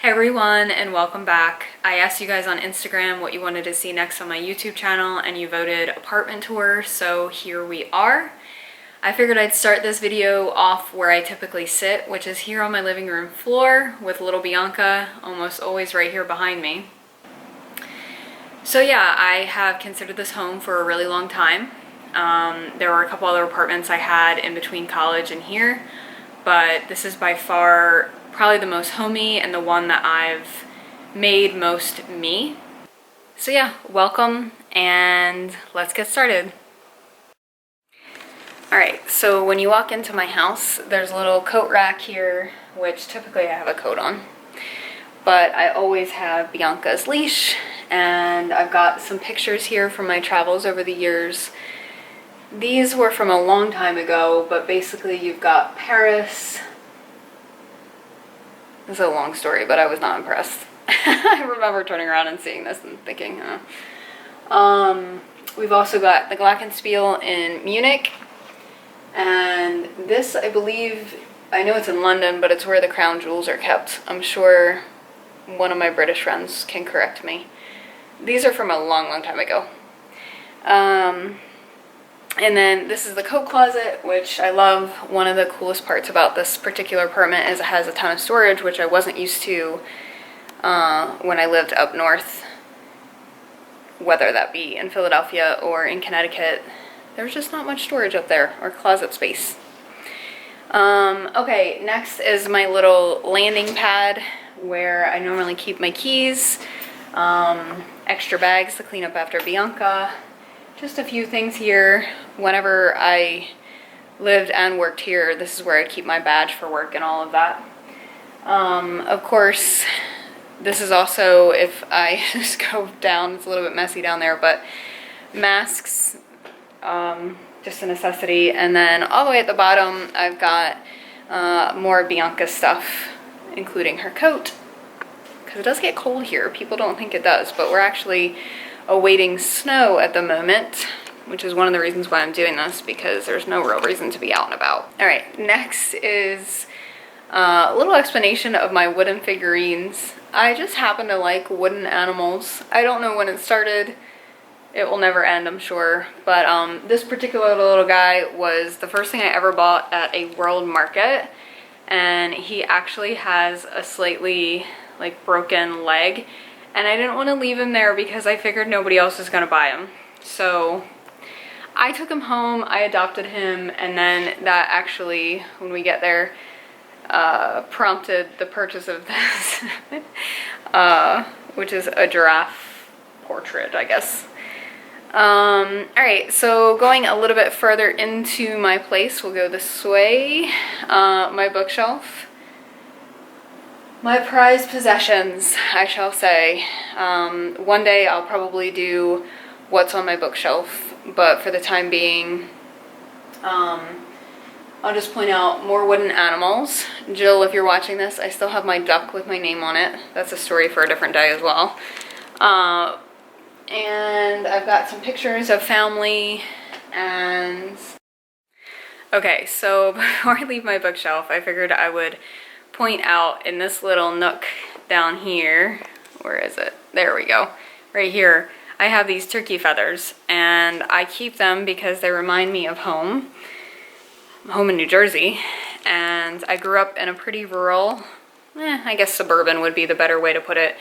Hey everyone, and welcome back. I asked you guys on Instagram what you wanted to see next on my YouTube channel and you voted apartment tour, so here we are. I figured I'd start this video off where I typically sit, which is here on my living room floor with little Bianca almost always right here behind me. So yeah, I have considered this home for a really long time. There were a couple other apartments I had in between college and here, but this is by far probably the most homey and the one that I've made most me. So yeah, welcome and let's get started. Alright, so when you walk into my house, there's a little coat rack here, which typically I have a coat on. But I always have Bianca's leash, and I've got some pictures here from my travels over the years. These were from a long time ago, but basically you've got Paris. This is a long story, but I was not impressed. I remember turning around and seeing this and thinking, we've also got the Glockenspiel in Munich. And this, I believe, I know it's in London, but it's where the crown jewels are kept. I'm sure one of my British friends can correct me. These are from a long, long time ago. And then this is the coat closet, which I love. One of the coolest parts about this particular apartment is it has a ton of storage, which I wasn't used to when I lived up north, whether that be in Philadelphia or in Connecticut. There's just not much storage up there, or closet space. Okay, next is my little landing pad where I normally keep my keys, extra bags to clean up after Bianca. Just a few things here. Whenever I lived and worked here, this is where I keep my badge for work and all of that. Of course, this is also, if I just go down, it's a little bit messy down there, but masks, just a necessity. And then all the way at the bottom, I've got more Bianca stuff, including her coat, because it does get cold here. People don't think it does, but we're actually awaiting snow at the moment, which is one of the reasons why I'm doing this, because there's no real reason to be out and about. All right, next is a little explanation of my wooden figurines. I just happen to like wooden animals. I don't know when it started. It will never end, I'm sure. But this particular little guy was the first thing I ever bought at a world market, and he actually has a slightly broken leg. And I didn't want to leave him there because I figured nobody else was going to buy him. So I took him home, I adopted him, and then that actually, when we get there, prompted the purchase of this, which is a giraffe portrait, I guess. Alright, so going a little bit further into my place, we'll go this way. My bookshelf. My prized possessions, I shall say. One day I'll probably do what's on my bookshelf, but for the time being, I'll just point out more wooden animals. Jill, if you're watching this, I still have my duck with my name on it. That's a story for a different day as well. And I've got some pictures of family and... Okay, so before I leave my bookshelf, I figured I would point out in this little nook down here, where is it? There we go. Right here, I have these turkey feathers, and I keep them because they remind me of home. I'm home in New Jersey, and I grew up in a pretty rural, I guess suburban would be the better way to put it,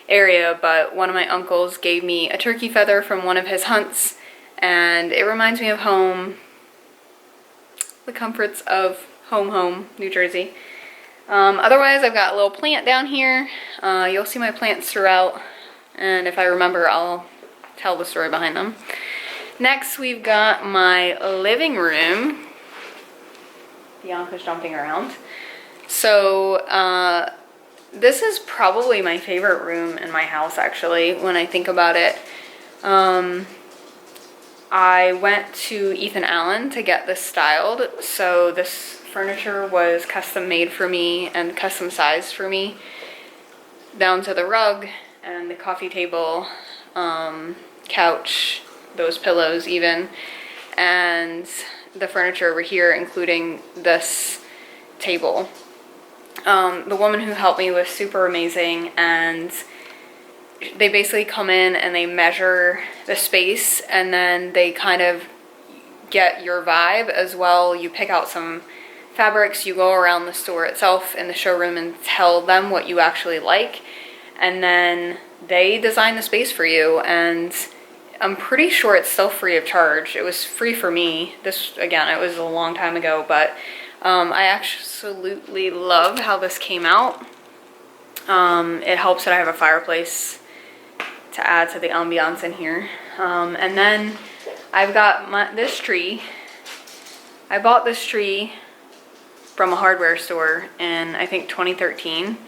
area, but one of my uncles gave me a turkey feather from one of his hunts, and it reminds me of home, the comforts of home, New Jersey. Otherwise, I've got a little plant down here. You'll see my plants throughout, and if I remember, I'll tell the story behind them. Next, we've got my living room. Bianca's jumping around. So, this is probably my favorite room in my house, actually, when I think about it. I went to Ethan Allen to get this styled, so this furniture was custom made for me and custom sized for me, down to the rug and the coffee table, couch, those pillows even, and the furniture over here, including this table. The woman who helped me was super amazing, and they basically come in and they measure the space, and then they kind of get your vibe as well. You pick out some fabrics, you go around the store itself in the showroom and tell them what you actually like, and then they design the space for you. And I'm pretty sure it's still free of charge. It was free for me. This, again, it was a long time ago, but I absolutely love how this came out. It helps that I have a fireplace to add to the ambiance in here. And then I've got this tree. I bought this tree from a hardware store in, I think, 2013.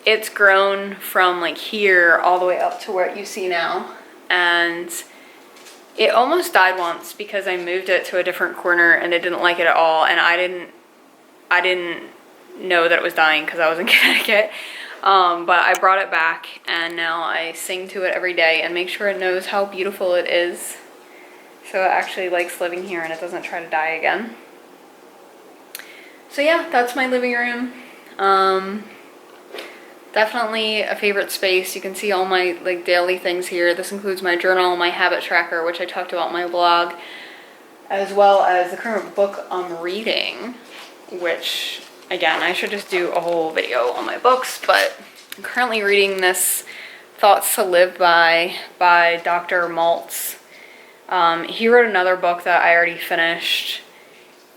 It's grown from like here all the way up to what you see now. And it almost died once because I moved it to a different corner and it didn't like it at all. And I didn't know that it was dying because I was in Connecticut. But I brought it back, and now I sing to it every day and make sure it knows how beautiful it is. So it actually likes living here and it doesn't try to die again. So yeah, that's my living room. Definitely a favorite space. You can see all my like daily things here. This includes my journal, my habit tracker, which I talked about in my blog, as well as the current book I'm reading, which again, I should just do a whole video on my books, but I'm currently reading this Thoughts to Live by Dr. Maltz. He wrote another book that I already finished,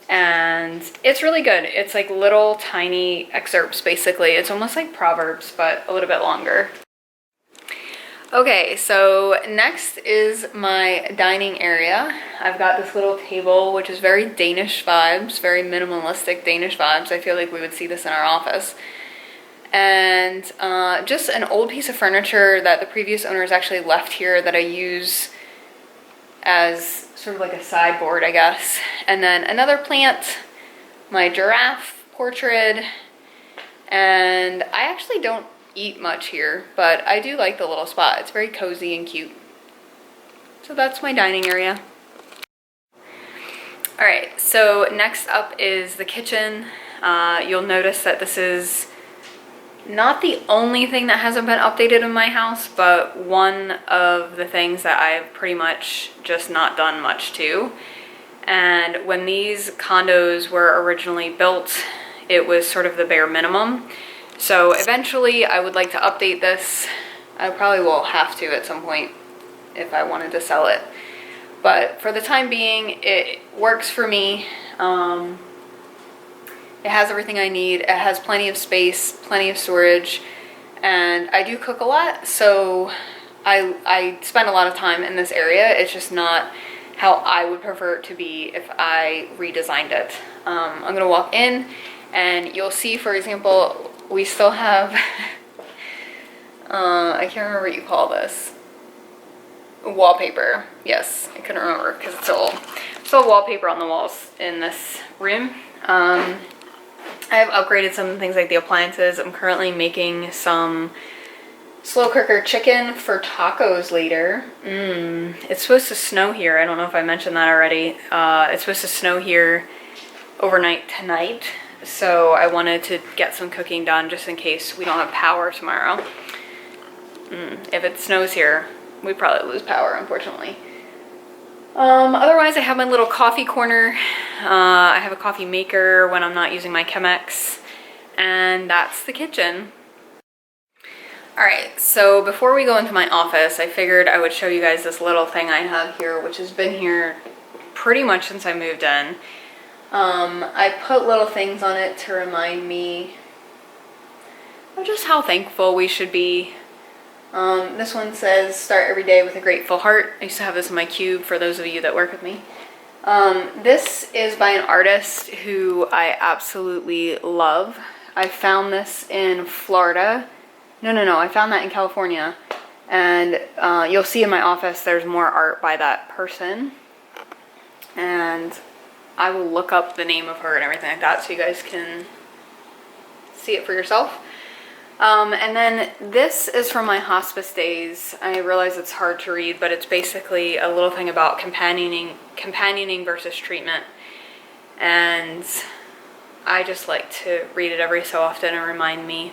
and it's really good. It's like little tiny excerpts, basically. It's almost like Proverbs, but a little bit longer. Okay, so next is my dining area. I've got this little table, which is very Danish vibes, very minimalistic Danish vibes. I feel like we would see this in our office. And just an old piece of furniture that the previous owners actually left here that I use as sort of like a sideboard, I guess. And then another plant, my giraffe portrait. And I actually don't eat much here, but I do like the little spot. It's very cozy and cute. So that's my dining area. All right, so next up is the kitchen. You'll notice that this is not the only thing that hasn't been updated in my house, but one of the things that I've pretty much just not done much to. And when these condos were originally built, it was sort of the bare minimum. So eventually I would like to update this. I probably will have to at some point if I wanted to sell it. But for the time being, it works for me. It has everything I need. It has plenty of space, plenty of storage, and I do cook a lot, so I spend a lot of time in this area. It's just not how I would prefer it to be if I redesigned it. I'm gonna walk in and you'll see, for example, we still have, I can't remember what you call this. Wallpaper. Yes, I couldn't remember because it's old. Still wallpaper on the walls in this room. I have upgraded some things like the appliances. I'm currently making some slow cooker chicken for tacos later. It's supposed to snow here. I don't know if I mentioned that already. It's supposed to snow here overnight tonight. So I wanted to get some cooking done just in case we don't have power tomorrow. If it snows here, we probably lose power, unfortunately. Otherwise, I have my little coffee corner. I have a coffee maker when I'm not using my Chemex. And that's the kitchen. Alright, so before we go into my office, I figured I would show you guys this little thing I have here, which has been here pretty much since I moved in. I put little things on it to remind me of just how thankful we should be. This one says, start every day with a grateful heart. I used to have this in my cube for those of you that work with me. This is by an artist who I absolutely love. I found this in Florida. No, I found that in California. And you'll see in my office there's more art by that person. And I will look up the name of her and everything like that so you guys can see it for yourself. And then this is from my hospice days. I realize it's hard to read, but it's basically a little thing about companioning versus treatment. And I just like to read it every so often and remind me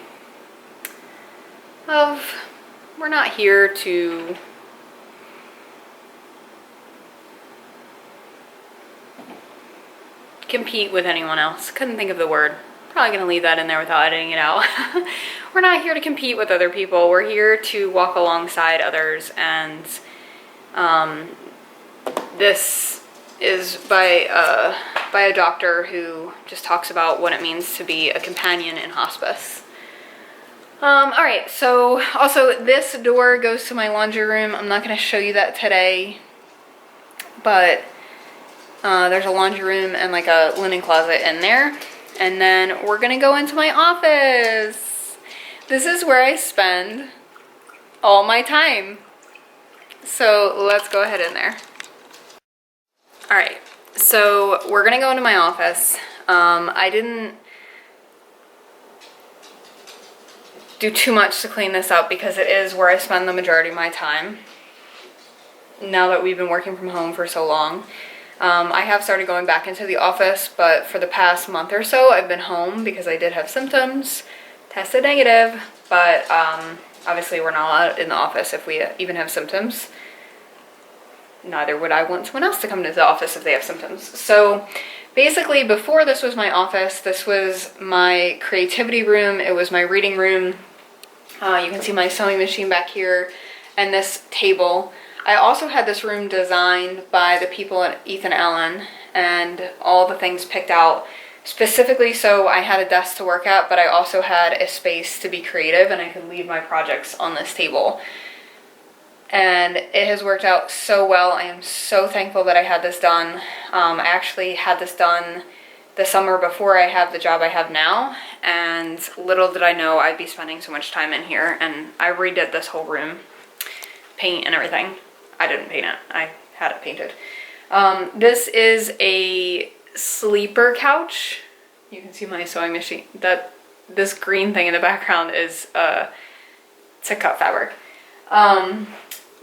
of we're not here to compete with anyone else. Couldn't think of the word. Probably gonna leave that in there without editing it out. We're not here to compete with other people. We're here to walk alongside others, and this is by a doctor who just talks about what it means to be a companion in hospice. Alright, so also this door goes to my laundry room. I'm not going to show you that today, but there's a laundry room and like a linen closet in there. And then we're going to go into my office. This is where I spend all my time. So let's go ahead in there. Alright, so we're going to go into my office. I didn't do too much to clean this up because it is where I spend the majority of my time now that we've been working from home for so long. I have started going back into the office, but for the past month or so I've been home because I did have symptoms, tested negative, but obviously we're not allowed in the office if we even have symptoms. Neither would I want someone else to come to the office if they have symptoms. So basically before this was my office, this was my creativity room, it was my reading room. You can see my sewing machine back here and this table. I also had this room designed by the people at Ethan Allen and all the things picked out specifically so I had a desk to work at, but I also had a space to be creative and I could leave my projects on this table. And it has worked out so well. I am so thankful that I had this done. I actually had this done the summer before I have the job I have now, and little did I know I'd be spending so much time in here. And I redid this whole room, paint and everything. I didn't paint it, I had it painted. This is a sleeper couch. You can see my sewing machine. This green thing in the background is to cut fabric.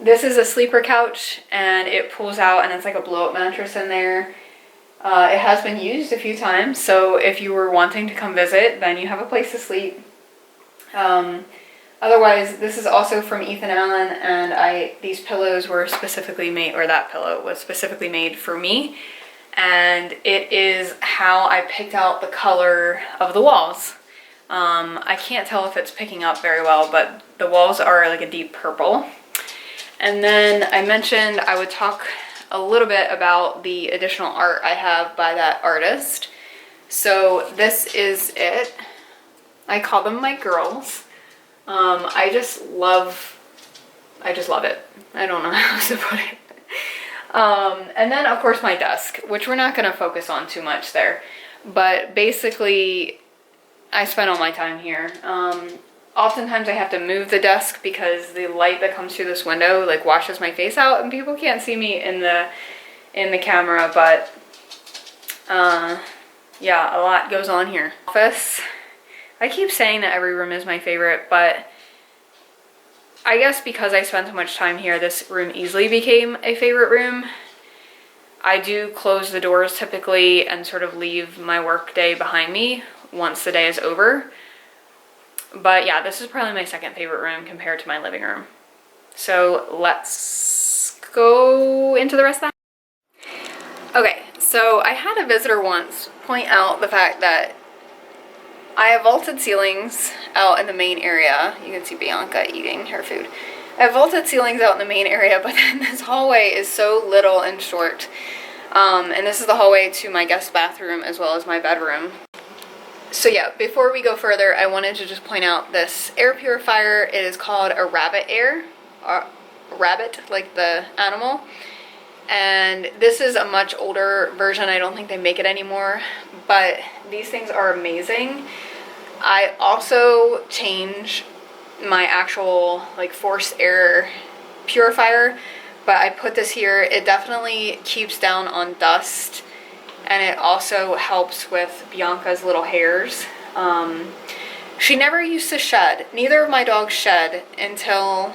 This is a sleeper couch and it pulls out and it's like a blow-up mattress in there. It has been used a few times, so if you were wanting to come visit, then you have a place to sleep. Otherwise, this is also from Ethan Allen, and these pillows were specifically made, or that pillow was specifically made for me, and it is how I picked out the color of the walls. I can't tell if it's picking up very well, but the walls are like a deep purple. And then I mentioned I would talk a little bit about the additional art I have by that artist. So this is it. I call them my girls. I just love it. I don't know how else to put it. And then of course my desk, which we're not going to focus on too much there. But basically I spend all my time here. Oftentimes I have to move the desk because the light that comes through this window like washes my face out and people can't see me in the camera, but yeah, a lot goes on here. Office. I keep saying that every room is my favorite, but I guess because I spend so much time here, this room easily became a favorite room. I do close the doors typically and sort of leave my work day behind me once the day is over. But yeah, this is probably my second favorite room compared to my living room. So let's go into the rest of that. Okay, so I had a visitor once point out the fact that I have vaulted ceilings out in the main area. You can see Bianca eating her food. I have vaulted ceilings out in the main area, but then this hallway is so little and short. And this is the hallway to my guest bathroom as well as my bedroom. So yeah, before we go further, I wanted to just point out this air purifier. It is called a rabbit air, rabbit like the animal. And this is a much older version. I don't think they make it anymore, but these things are amazing. I also change my actual like forced air purifier, but I put this here. It definitely keeps down on dust. And it also helps with Bianca's little hairs. She never used to shed. Neither of my dogs shed until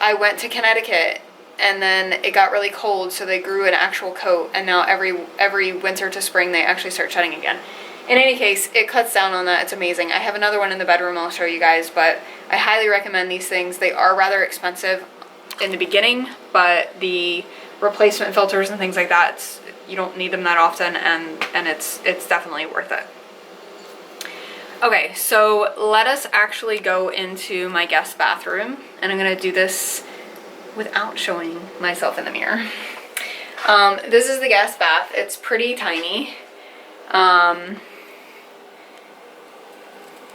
I went to Connecticut and then it got really cold, so they grew an actual coat, and now every winter to spring they actually start shedding again. In any case, it cuts down on that. It's amazing. I have another one in the bedroom I'll show you guys, but I highly recommend these things. They are rather expensive in the beginning, but the replacement filters and things like that, you don't need them that often, and it's definitely worth it. Okay, so let us actually go into my guest bathroom, and I'm gonna do this without showing myself in the mirror. This is the guest bath. It's pretty tiny,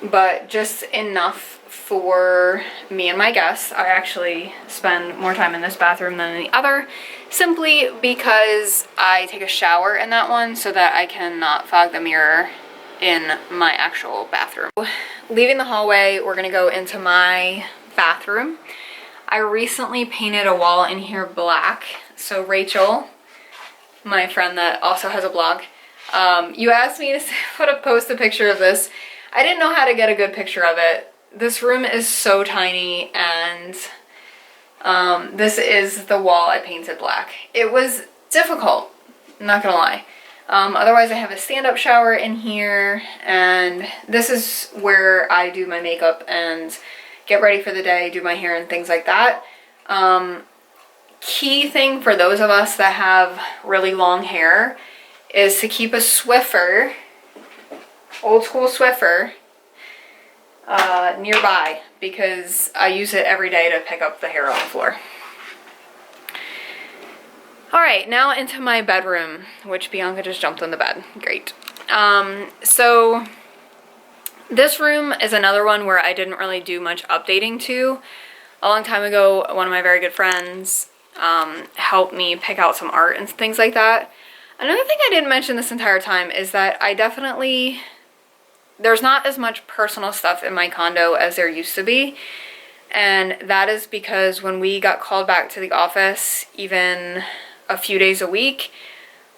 but just enough for me and my guests. I actually spend more time in this bathroom than in the other, simply because I take a shower in that one so that I cannot fog the mirror in my actual bathroom. Leaving the hallway, we're gonna go into my bathroom. I recently painted a wall in here black. So Rachel, my friend that also has a blog, you asked me to post a picture of this. I didn't know how to get a good picture of it. This room is so tiny, and this is the wall I painted black. It was difficult, not gonna lie. Otherwise, I have a stand-up shower in here, and this is where I do my makeup and get ready for the day, do my hair and things like that. Key thing for those of us that have really long hair is to keep a Swiffer, old school Swiffer, nearby, because I use it every day to pick up the hair on the floor. Alright, now into my bedroom, which Bianca just jumped on the bed. Great. So this room is another one where I didn't really do much updating to. A long time ago, one of my very good friends helped me pick out some art and things like that. Another thing I didn't mention this entire time is that there's not as much personal stuff in my condo as there used to be. And that is because when we got called back to the office, even a few days a week,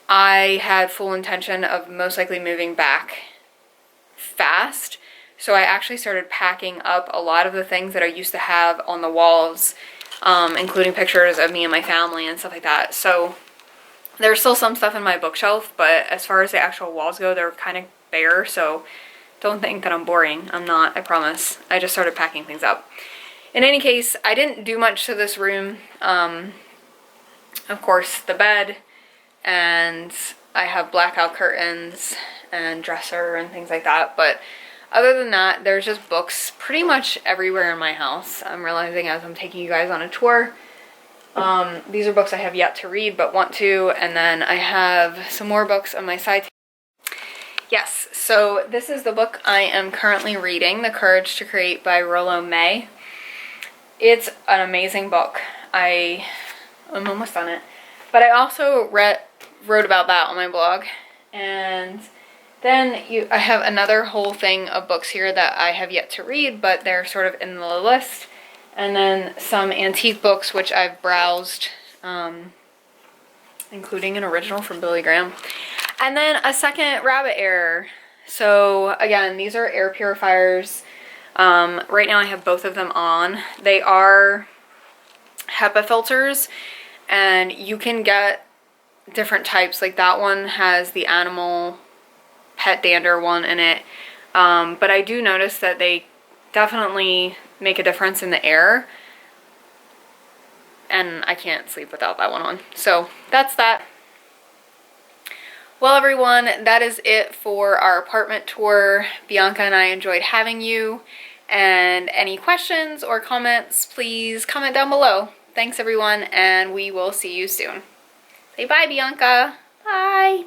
I had full intention of most likely moving back fast. So I actually started packing up a lot of the things that I used to have on the walls, including pictures of me and my family and stuff like that. So there's still some stuff in my bookshelf, but as far as the actual walls go, they're kind of bare, so don't think that I'm boring. I'm not, I promise. I just started packing things up. In any case, I didn't do much to this room. Of course, the bed, and I have blackout curtains and dresser and things like that, but other than that, there's just books pretty much everywhere in my house. I'm realizing as I'm taking you guys on a tour. These are books I have yet to read but want to, and then I have some more books on my side table. Yes, so this is the book I am currently reading, The Courage to Create by Rollo May. It's an amazing book. I'm almost done it. But I also wrote about that on my blog. And then I have another whole thing of books here that I have yet to read, but they're sort of in the list. And then some antique books which I've browsed, including an original from Billy Graham. And then a second rabbit air. So again, these are air purifiers. Right now I have both of them on. They are HEPA filters, and you can get different types. Like that one has the animal pet dander one in it. But I do notice that they definitely make a difference in the air, and I can't sleep without that one on. So that's that. Well, everyone, that is it for our apartment tour. Bianca and I enjoyed having you, and any questions or comments, please comment down below. Thanks, everyone, and we will see you soon. Say bye, Bianca. Bye.